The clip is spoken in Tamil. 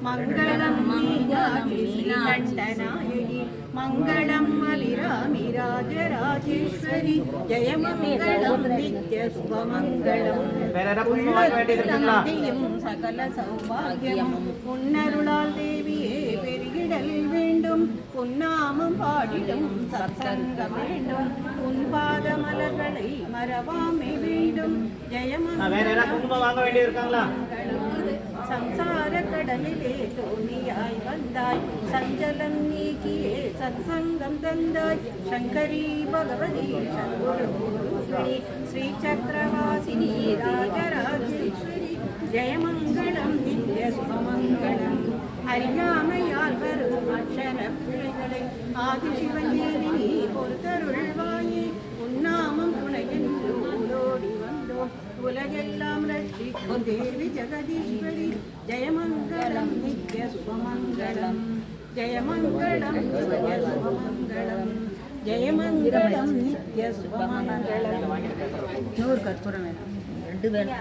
மங்களம் மீனாட்சி ஸ்ரீகண்டநாயகி மங்களம் அபிராமி ராஜராஜேஸ்வரி ஜெயமங்களம் நித்யஸ்வமங்களம் சகல சௌபாகியம் உன்னருளால் தேவியே பெருகிடல் வேண்டும் உன்னாமம் பாடிடும் சத்சங்கம் வேண்டும் உன் பாத மலர்களை மறவாமை வேண்டும் ஜெயமங்களம் சம்சார கடலிலே தோணியாய் வந்தாய் சஞ்சலம் நீக்கியே சத்சங்கம் தந்தாய் சங்கரி பகவதி சத்குருஸ்வரி ஸ்ரீ சக்கரவாசினி ராஜராஜேஸ்வரி ஜெயமங்களம் நித்ய சுபமங்களம் அறியாமையால் வரும் அக்ஷர பிழைகளை ஆதிசிவநேவினி பொறுத்தருள்வாயே உன்னாமம் துணையென்று ஊரோடி வந்தோம் உலகெல்லாம் ரட்சிக்கும் தேவி ஜெகதீஸ்வரி ஜெயமங்களம் நித்ய சுபமங்களம் ஜெயமங்களம் நித்ய சுபமங்களம் ஜெயமங்களம் நித்ய சுபமங்களம். 100 கற்பூரம் வேணும். 2 வேணும்.